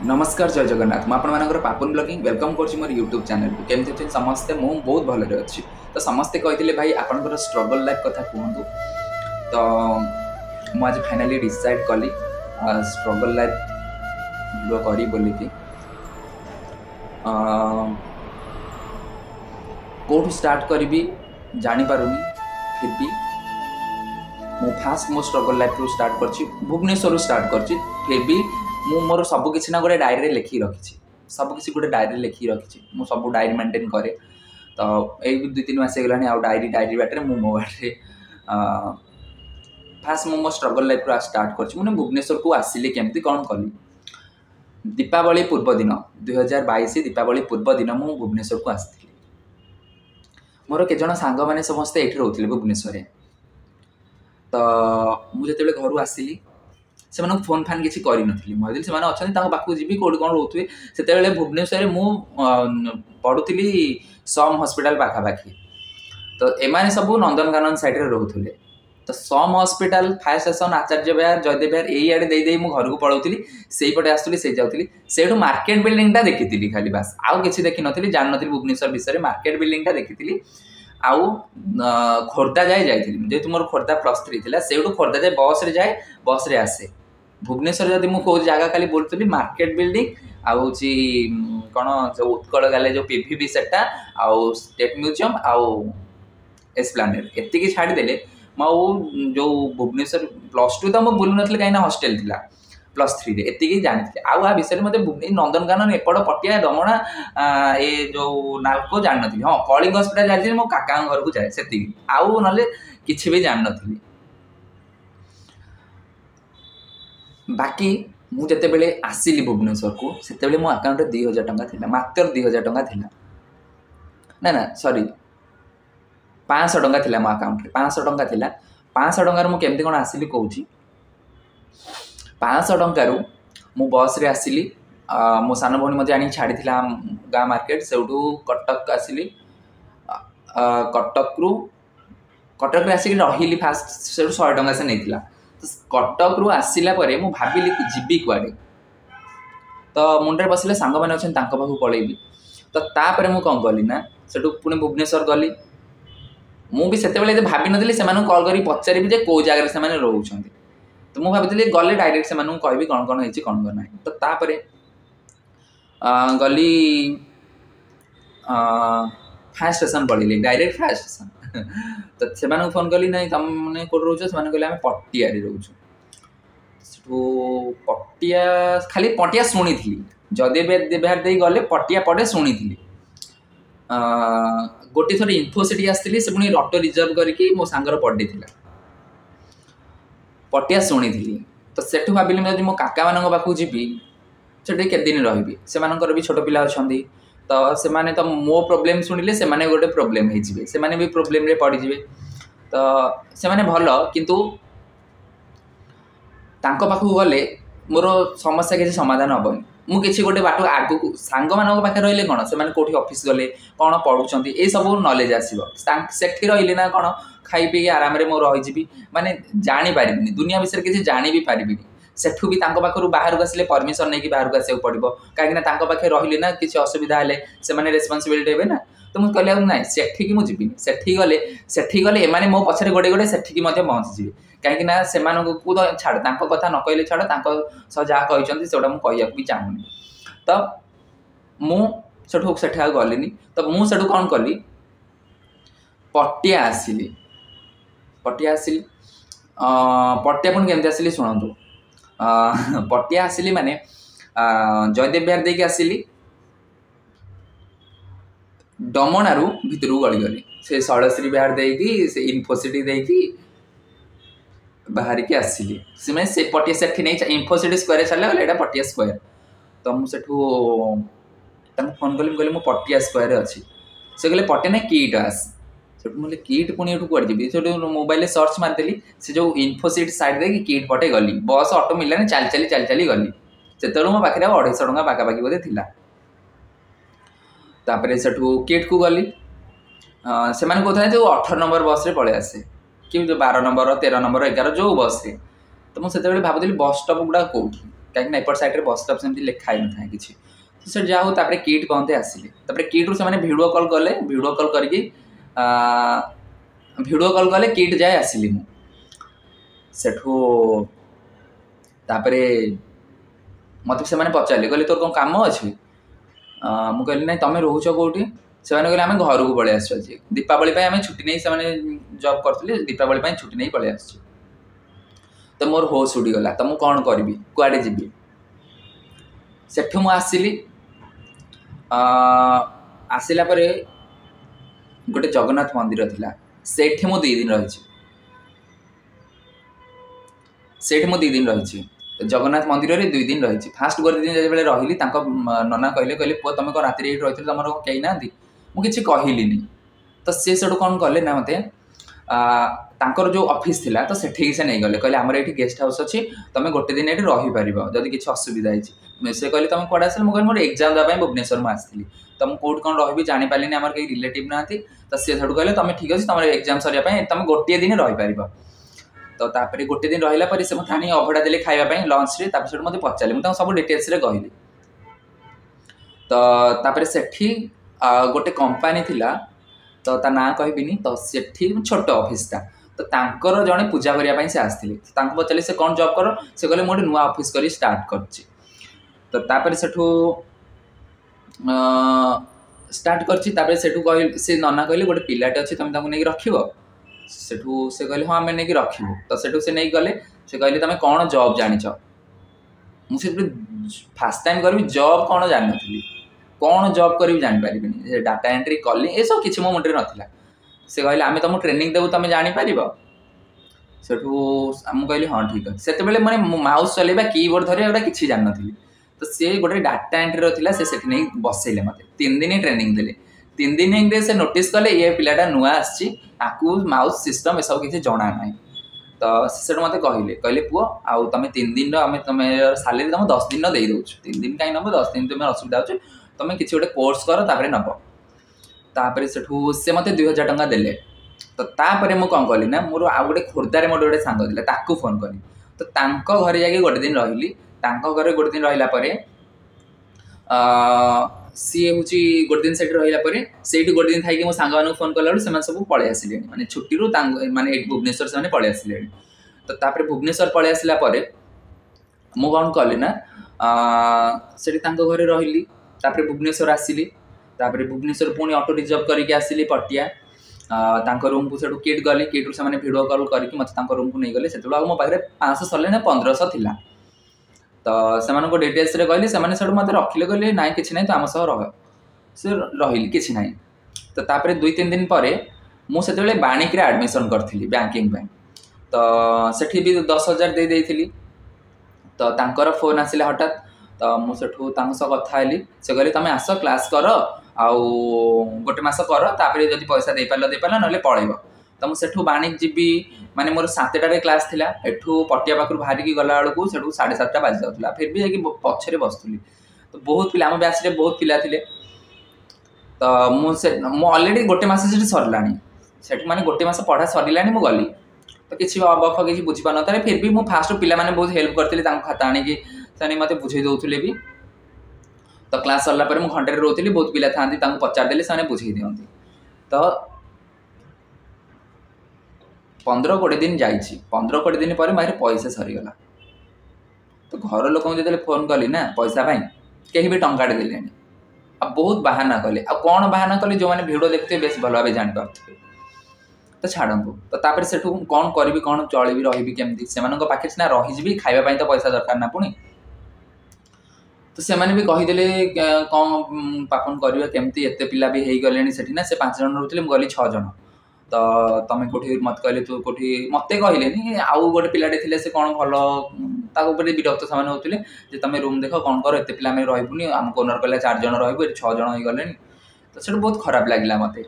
नमस्कार जय जगन्नाथ मुझे पापुन ब्लॉगिंग वेलकम कर मोर यूट्यूब चैनल को केमती अच्छे समस्ते मु बहुत भलरे अच्छी तो समस्ते कहते भाई आपंकर स्ट्रगल लाइफ कथा कहतु तो मुझे फाइनाली डिसाइड कली स्ट्रगल लाइफ करी बोली कि कौटू स्टार्ट करी जानीपारूनी फिर भी मु फास्ट मो स्ट्रगल लाइफ रू स्टार्ट कर भुवनेश्वर स्टार्ट कर फिर भी मु मोर सबकि ना गोटे डायरी लिखी रखी सबकि गोटे डायरी लिखी रखी मु सब डायरी मेंटेन करे तो यही 2-3 मास गला डायरी बाटे मु मो बाटे फास्ट मो स्ट्रगल लाइफ रू स्टार्ट कर भुवनेश्वर को आसिली केमती कौन कली दीपावली पूर्व दिन 2022 दीपावली पूर्व दिन मु भुवनेश्वर को आसती मोर के जन सांग मैंने समस्ते ये रोते भुवनेश्वर तो मुझे घर आसिली से फोन फान किसी कर मुझे से अच्छा पाखक जी कौट कौन रोथे से भुवनेश्वर मुझे पढ़ुली सम हॉस्पिटल पाखापाखि तो एमाने सब नंदनकानन साइड में रोते तो सम हॉस्पिटल फायर स्टेशन आचार्य विहार जयदेव विहार यही आड़े दे मु घर को पढ़ाऊली से पटे आसुली से जाऊँगी से मार्केट बिल्डिंगटा देखी खाली बास आउ कि देखी नी जान नी भुवनेश्वर विषय मार्केट बिल्डिंगटा देखी आउ खोर्धा जाए जाइए जेहतु मोर खोर्धा +3 थी से खोर्धा जाए बस रे जाए बस रे आसे भुवनेश्वर जब मुझे जगह खाली बोलती मार्केट बिल्डिंग आउ कौन जो उत्कल गाले जो पीवीबी सेटा आउ स्टेट म्यूजियम आउ एस्प्लानेड एति छाड़देले मो जो भुवनेश्वर +2 तो मुझे बुलू नी कहीं हॉस्टेल थी +3 एति जानी आउ आ विषय मत नंदनकानन एपट पटिया दमणा ए जो नालको जान नी हाँ कलिंग हॉस्पिटल जाइए मो काका घर को जाए से आउ ना कि भी जान नी बाकी मुझे आसिली भुवनेश्वर को से मो अकाउंट 2000 टंका थिला मात्र 2000 टंका थिला ना ना सॉरी 500 टंका थिला मो अकाउंट रे 500 टंका थिला 500 टंका मु केमती कोन आसिली कहूची 500 टंका रु मु बस रे आसिली मो सान भणी मते आनी छाड़ी थिला गा मार्केट सेउटू कटक आसिली कटक रे आसिली रहिली फास्ट सेउटू 100 टंका से नेथिला कटक रु आसिला परे मु भाबिली कि जीबी कुआडे तो मुंडे बसिले सांग माने अछन तांको पाखु पळेबी तो तापरे मु कोन गली ना सेटू पुणे भुवनेश्वर गली मु भी सेते बेले भाबी नथिले से मानु कॉल करी पचारिबी जे को जागा रे से माने रहउछन्ती तो मु भाबितले गले डायरेक्ट से मानु कहबी कोन कोन हेची कोन कोन नाही तो तापरे गली फायर स्टेशन पड़िले डायरेक्ट फायर स्टेशन तो से फोन कली ना तुम मैंने कौट रोच से कहले आम पटिया रोचु पटिया खाली पटिया शुणी थी जदि व्यवहार दे गले पटिया पटे शुणी थी गोटे थर इन्फोसिटी आसती से पुणी ऑटो रिजर्व करके मो सांगर बर्थडे थी पटिया शुणी थी तो सेठू भाविली जब मो काका मान पाखु जी से दिन रही से भी छोट पिला अच्छा तो से माने तो मो प्रॉब्लम सुनिले से माने गोटे प्रॉब्लम हो जिवे से माने भी प्रॉब्लम रे पड़ जिवे तो से माने भलो किंतु तांको पाखु गले मोर समस्या किसी समाधान हेनी मु किसी गोटे बाट आगु सांग मान पाखे रहिले कौन से माने कोठी ऑफिस गले कौन पढ़ुचंती ए सब नॉलेज आसीबो सेठी रहिले ना कौन खाई पी आराम रे मो रही जीवी माने जानी पारिबिनी दुनिया विषय किसी जानी भी पारिबिनी सेठू भी पाखु बाहर को आसिले परमिशन नहीं कि बाहर को आसक पड़ो कहीं पाखे रहिले ना किसी असुविधा हेले से माने रेस्पॉन्सिबिलिटी हे ना तो मुझे कहले ना सेठी मुझे जीविनी सेठी गले एमाने मो पछरे गोटे गोटे सेठी पहुँची जी कहीं से तो छाड़ कथा न कहले छाड़ जहाँ कहते से मुझे भी चाहूनी तो मुझे गलिनी तो मुझे कौन कली पटिया आसिली पटिया पुणी केमती आसिली शुणु पटिया आसिली माने जयदेव विहार देके आसिली डमणारू भितर गली गली से शैलश्री विहार देकी से इन्फोसिटी देकी बाहर की आसिली से पटिया सेठी नहीं इन्फोसिटी स्क्वायर चला गला पटिया स्क्वायर तो मुझे फोन कली मु पटिया स्क्वायर अच्छी से कहले पटिया ना किट आस मुझे किट पुणी कौट जी मोबाइल सर्च मारदेली से जो इन्फोसिट साइड दे किट पटे गली बस ऑटो मिलने चली चली गली से मो पाखे 250 टंका पाखापाखि बोधे थी किट को गली से कहते जो 18 नंबर बस रे पड़े आसे कि 12 नंबर 13 नंबर 11 जो बस रे तो मुझे भावुली बस स्टॉप गुड़ा कौटी कहीं एपट सैड्रे बस स्टॉप से लिखाई न था कि से जा हो किट कहते आसिले किट्रु से भिडियो कल कले भिडियो कल करके भिडियो कल कले किट जाए आसिली सेठू मत से पचारे कहले तोर कौन कम अच्छे मुझे कहली ना तुम रोच कौटी से कहले आम घर को पलि आस दीपावली आम छुट्टी नहीं से जॉब करते दीपावली छुट्टी नहीं पलि आस तो मोर होश उड़ीगला तो मुझे कौन करी कुआड़े जी सेठू मु आसिली आसला गोटे जगन्नाथ मंदिर थिला सेठी मु 2 दिन रही सेठी मु 2 दिन रही जगन्नाथ मंदिर रे 2 दिन रही फास्ट गोटे दिन जो रही नना कहले पुआ तुम कौन राति रही तुम कहीं ना मुझे कहली तो सी से कौन कले ना मत तांकर जो ऑफिस थिला तो सेठी से नहीं गले कहले आमर ये गेस्ट हाउस अच्छी तुम गोटे दिन ये रहीपर जदि किसी असुविधा है से कहले तुम कौन आस मोर एग्जाम देवाई भुवनेश्वर में आसती तो मुझे कौट कौन रही जापारे आम कहीं रिलेटिव ना तो सी से कहले तुम ठीक अच्छे तुम एग्जाम सरिया तुम गोटे दिन रहीपर तो तापर गोटे दिन रहा से मत आनी अभड़ा देले खावाई लंच रे मत पचारे मुझे सब डिटेल्स कहली तो तापर सेठी गोटे कंपनी थिला तो ता ना कहबिनी तो सेठी छोट ऑफिसटा तो तांकर जड़े पूजा करने से आसते पचारे से कौन जॉब कर से कहले मुझे नुआ ऑफिस कर स्टार्ट कर तो तापर सेठू स्टार्ट कर से नना कहले गोटे पिलाटे अच्छे तुम नहीं रख सेठू से कहले हाँ आम नहीं रखू तो सेठू से नहीं गले से कहले तुम कौन जॉब जानिच मुझे फास्ट टाइम करी जॉब कौन जानी नी कौन जॉब करी जापारे डाटा एंट्री कली ये सब किसी मो मुंडे नाला से कहले आम तुमको ट्रेनिंग देवु तुम जापर सेठू मुझे कहली हाँ ठीक अच्छे से मैंने माउस चलेबा कीबोर्ड धरे किसी जान नी तो सी गोटे डाटा एंट्री रहा से नहीं बसैले मत 3 दिन ट्रेनिंग देले 3 दिन से नोटिस कले ये पिलाटा नुआ आसू माउस सिस्टम ये सब किसी जना ना तो से मत कहले कहले पुओ आउ तुम 3 दिन तुम सालेरी तुम 10 दिन दे दौ 3 दिन कहीं नब 10 दिन तुम असुविधा हो तुम किसी गोटे कोर्स कर तापर नब तापर सेठू से मत 2000 टंका देले तो तापर मुझे कौन कली ना मोर आउ गोटे खोर्धार मोटे गोटे सांग था ताकू फोन कली तो घरे जाके गोटे दिन रही घरे गोटे दिन रहा सी हूँ गोटे दिन से रहा से गोटे दिन थी मो सांग फोन कला से सब पलि आसिले माने छुट्टी माने भुवनेश्वर से पलि आसिले तो तापर भुवनेश्वर पलि आसला मु कौन कली ना से घरे रही तापर भुवनेश्वर आसिली तापर भुवनेश्वर पुणी ऑटो रिजर्व करके आसिली पटिया रूम को से किट गली किट्रु से भिडियो कल करके मत रूम को नहीं गले से मो पाखे 500 सरले ना 1500 थिला तो से डिटेल्स कहली से मत रखिले कहले ना कि ना तो आम सह रह से रही कि ना तो तापर 2-3 दिन पर मुझे बाणिक एडमिशन करी बैंकिंग तो सेठी भी 10,000 दे देइथिली तो तांकर फोन आसिले हठात तो मुझे कथाली से कहले तुम आस क्लास कर आउ गोटे मस कर तापर जब पैसा दे पार ना पलैब तो मुझे बाणिक जीवी माने मोर 7टारे क्लास थिला एठू पटिया पाखु बाहर की गला बेलू से 7:30 बाजी जाऊला फिर भी जाकि पछरे बसुली तो बहुत पिला आम बैच बहुत पिला थिले तो मुझे अलरेडी गोटे मस से सरला माने गोटे मस पढ़ा सरला मु गली तो किसी अबख किसी बुझीपार ना फिर भी मुझे फास्ट पिला माने बहुत हेल्प करते खाता आनिकी से मत बुझे दौले भी तो क्लास सरला मुझे घंटे रोली बहुत पिला था पचारदे से बुझे दिखती तो 15-20 दिन जाइए 15-20 दिन पर मेरे पैसा सरीगला तो घर लोक जो फोन कली ना पैसा कहीं भी टंका देले अब बहुत बाहाना कले आ कौन बाहाना कले जो मैंने भिडियो देखते बेस भल भाव जापारे तो छाड़ू तो तापर से कौन करी कौन चलि रही केमती से पाखे सीना रही खावाई तो पैसा दरकार ना पुणी तो से भी कहीदे कौन पापन करवा केमती एत पिला भी हो गले से 5 जन रोते गली 6 जन तो तुम कौटी मत कहले तू कौटी मत कहले आउ गोटे पिलाटे थे से कौन भल विरक्त से होते तुम रूम देख कौन कर एत पिला रही आम ओनर कहला 4 जन रही 6 जन हो गले तो से बहुत खराब लगे मत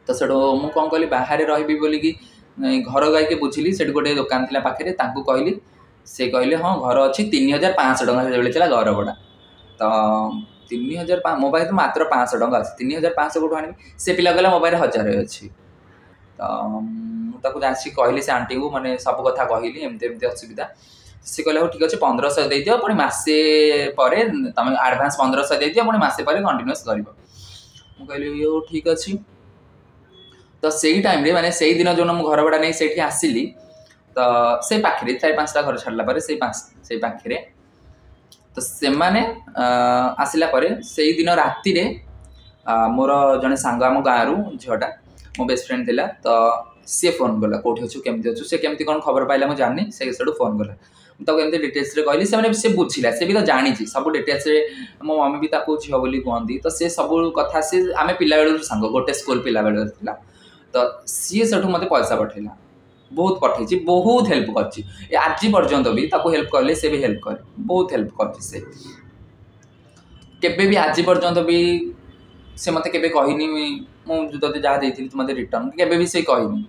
तो से मुझे कौन कहली बाहर रही बोलिकी घर गायके बुझिली से गोटे दुकान थी पाखे कहली से कहले हाँ घर अच्छी 3,500 टंका से चला घर भड़ा तो 3,000 मो पाखे तो मात्र 500 टंका अच्छी 3,500 कौटू आनी से पिला कहला मो पाखे 1,000 अच्छी तो मुझे कहली से आंटी को मैंने सब कथा कहली एमती एमती असुविधा सी कहले हो ठीक अच्छे 1500 दे दियो पुणी मसे पर तुम आडभांस 1500 दे दियो पुणी मसे पर कंटिन्यूअस कर कहली यो ठीक अच्छे। तो से टाइम रे माने से दिन जो घर भड़ा नहीं से आसिली तो से पाखे 4-5टा घर छाड़ा से पाखे तो से मैंने आसला से दिन राति मोर जड़े सांग आम गाँव झीटा मो बेस्ट फ्रेंड थिला तो सी फोन कला कौटी अच्छु केमती अच्छु से केमती कौन खबर पाइला मुझे जानी से फोन कला मुझे डिटेल्स कहली से बुझिला से भी तो जानी सब डिटेल्स मो मम्मी भी झील बोली कहती तो सी सब कथा सी आम पिला बेलू सांग गोटे स्कूल पिला बेलू था तो सी से मत पैसा पठेला बहुत पठे बहुत हेल्प कर आज पर्यंत भी हेल्प कले से भी हेल्प करे बहुत हेल्प कर भी आज पर्यंत भी से मत के कहनी मुझे जहाँ देती मत रिटर्न के भी से कहनी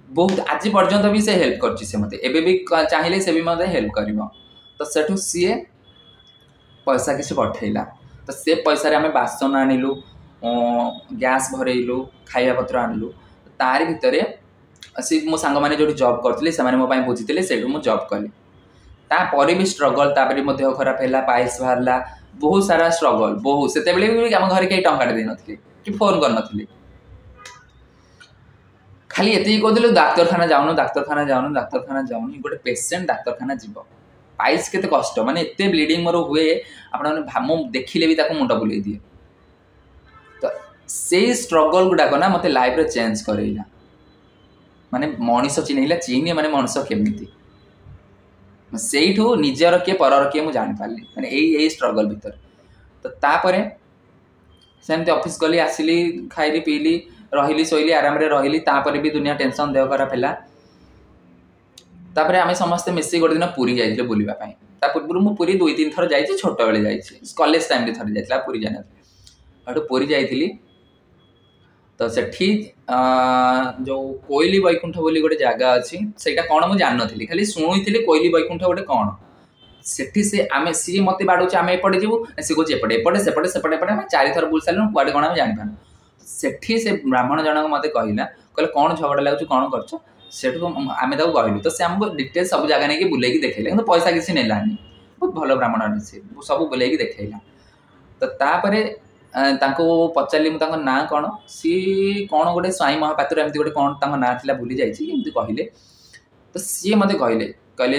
बहुत आज पर्यंत भी से हेल्प कर मत एबे भी चाहिए से भी मत हेल्प कर तो सेठू सी पैसा किसी पठेला तो से पैसा आम बासन आणिलु गैस भरइलु खाଇବା पत्र आणलु तार भितर सी मो सांग मैंने जो जॉब करते से मो बुझी से जॉब कली तापर भी स्ट्रगल तापर मो देह खराब है पाइल्स बाहरला बहुत सारा स्ट्रगल बहुत से भी आम घर कहीं टंका दे नी कि फोन कर खाली ये कहते डाक्तरखाना जाऊन गोटे पेसेंट डाक्तरखाना जीव पाइल्स केते कष्ट माने एते ब्लीडिंग मोर हुए आपन देखिले भी ताको मुंडा बुले दिए तो से स्ट्रगल गुडाक ना मते लाइफ रे चेंज करैला माने मनीष चिन्हला चिन्ह माने मनीष केमिति सेठू निजर किए परर किए मुझे जानी पार्ली माने यही स्ट्रगल भीतर तो तापरे सेमती ऑफिस गली आसिली खाइली पीली रही शोली आराम रही तापर भी दुनिया टेंशन देह खराब है तापर आम समस्ते मिसी गोटे दिन पुरी जाइए बुलापाई पूर्व मुझे पुरी 2-3 थर जाइए छोट बेले जाइए कॉलेज टाइम रे थरे जाइला पुरी जाना पुरी जाइली तो सेठी जो कोइली वैकुंठ बोली गोटे जगह अच्छी सेटा कौन मुझे जान नी खाली शुणी कोइली वैकुंठ गोटे कौन सेठी से आम सी मत बाड़े आम एपटे जीवु सी कहे एपटे एपटे सेपटे सेपटे एपटे आम 4 थर बुल सारे कुआडे कौन आम जापार सेठी से ब्राह्मण जनक मत कहला कहले कौन झगड़ा लगुच कौन कर सेठू आम कहलु तो से आमको डिटेल सब जगह नहीं बुले देखला कि पैसा किसी नेलानी बहुत भल ब्राह्मण से सब बुले देखला तो तापर पचारि मुझे ना कौन सी कौन गोटे स्वाई महापात्र एमती गोटे कौन ना था भूली जाती कहले तो सी मत कहले कहले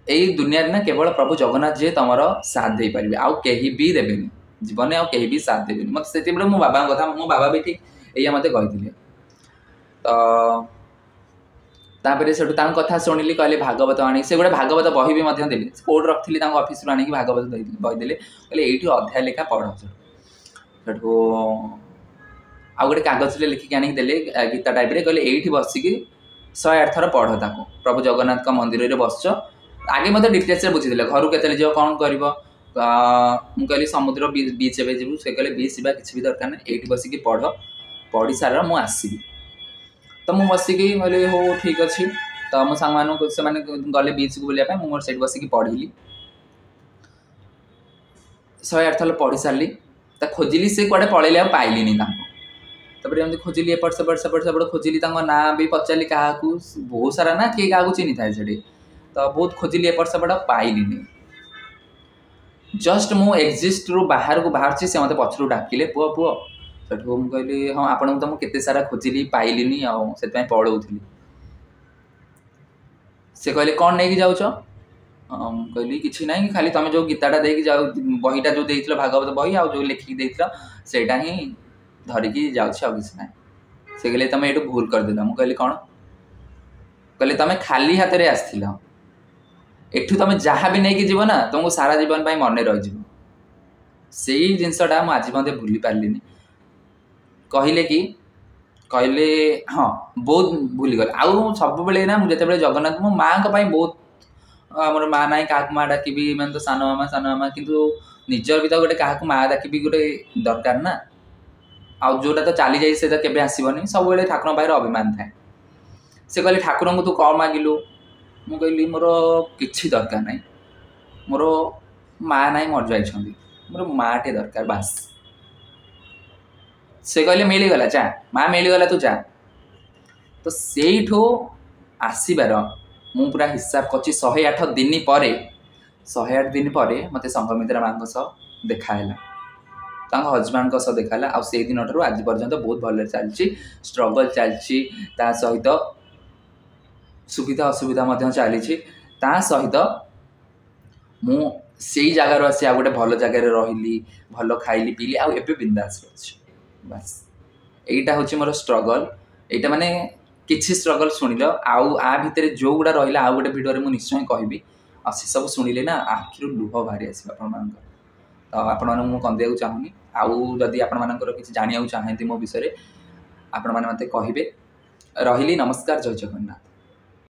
यही दुनिया ना केवल प्रभु जगन्नाथ जी तुम साथ दे पारे आउ कहीं भी देवेनि जीवन आउ कहीं भी साथ देवेनि मत से मो बाबा कथा मो बाबा भी ठीक या मत कही तो तापर से कथा शुणिली कहले भागवत आनी से गोटे भागवत बही भी देली कोड रखी ऑफिस रू आनिक भागवत बही देले कहले ये अध्याय लेखा पढ़ सेठू आ गए कागज लिखिक आनिक देले गीता टाइप रे कहले ये बसिकी 108 थर पढ़ ताको प्रभु जगन्नाथ का मंदिर रे बसच आगे मत डिटेल्स बुझी घर के जो कौन कर कहली समुद्र बीच एवं जीव से कहले बीच जा कि भी दरकार ना ये बसिकी पढ़ी सारा मुझे आसबि तो मुझे बसिकी कहली हो ठीक अच्छे तो मो सांग से गले बीच को बुलाया मुझे से बसिकी पढ़ी 108 थर पढ़ी सारी तो खोजिली से कड़े पलैले पाइलिनी तापर एमती खोजिली एपट सेपट खोजिली ना भी पचारि क्या बहुत सारा ना किए क्या चिन्ह थाए से तो बहुत खोजिली एपट सेपट पाइलिनी जस्ट मु एक्जिस्ट रू बाहर को बाहर से मत पछरू डाकिले पुओ पुओ सेठू मुझे कहली हाँ आपन तो मुझे सारा खोजिली पाइलिनी से पढ़ाऊली से कहले कौन नहीं जाऊच कहली कि ना खाली तुम जो गीताटा देकी जाओ बहीटा जो देख भागवत बही आ जो लिखिक देटा ही धरिकी जाऊँ आ कि ना से कहले तुम ये भूल करदेल मुझे कहली कौन कहले तुम खाली हाथ में आसथिल एठू तुम जहाँ भी नहीं जीव ना तुमको सारा जीवन मन रही से जिनसटा मुझे आज मत भूली पार्ली कहले कि कहले हाँ बहुत भूलीगल आउ सब बेले ना मुझे जगन्नाथ मो माँ बहुत मोर माँ ना क्या माँ डाकबी मैंने तो सान मामा किंतु निजर भी तो गोटे क्या माँ डाकबी गोटे दरकार ना आउ जोटा तो चली जाए से तो केबे आसबनी सब बेले ठाकुर पाखे अभिमान थाए से कहले ठाकुर को तू कौन मागिलु मु कहली मोर किछि दरकार नहीं मोर माँ ना मर जाइछंदी मोर माँटे दरकार बास से कहले मिलगला जा माँ मिलगला तू जा तो सेठू आसबार ମୁଁ ପୁରା ହିସାବ କରିଛି 108 ଦିନ ପରେ 108 ଦିନ ପରେ ମୋତେ ସଂଘମିତ୍ରା ମାଙ୍କ ସହ ଦେଖା ହେଲା, ତାଙ୍କ ହଜବାଣ୍ଡଙ୍କ ସହ ଦେଖା ହେଲା। ଆଉ ସେଇ ଦିନଠାରୁ ଆଜି ପର୍ଯ୍ୟନ୍ତ ବହୁତ ଭଲରେ ଚାଲିଛି, ଷ୍ଟ୍ରଗଲ୍ ଚାଲିଛି, ତା ସହିତ ସୁବିଧା ଅସୁବିଧା ମଧ୍ୟ ଚାଲିଛି। ତା ସହିତ ମୁଁ ସେଇ ଜାଗାରୁ ଆସି ଆଉ ଗୋଟେ ଭଲ ଜାଗାରେ ରହିଲି, ଭଲ ଖାଇଲି ପିଇଲି, ଆଉ ଏବେ ବିନ୍ଦାସ ଅଛି। ବାସ୍ ଏଇଟା ହେଉଛି ମୋର ଷ୍ଟ୍ରଗଲ୍। ଏଇଟା ମାନେ କିଛି ଷ୍ଟ୍ରଗଲ୍ ଶୁଣିଲ, ଆଉ ଆ ଭିତରେ ଯେଉଁଗୁଡ଼ା ରହିଲା ଆଉ ଗୋଟେ ଭିଡ଼ିଓରେ ମୁଁ ନିଶ୍ଚୟ କହିବି। ଆଉ ସେସବୁ ଶୁଣିଲେ ନା ଆଖିରୁ ଲୁହ ବାହାରି ଆସିବ ଆପଣମାନଙ୍କର। ତ ଆପଣମାନଙ୍କୁ ମୁଁ କନ୍ଦେଇବାକୁ ଚାହୁଁନି। ଆଉ ଯଦି ଆପଣମାନଙ୍କର କିଛି ଜାଣିବାକୁ ଚାହାନ୍ତି ମୋ ବିଷୟରେ ଆପଣମାନେ ମୋତେ କହିବେ। ରହିଲି, ନମସ୍କାର, ଜୟ ଜଗନ୍ନାଥ।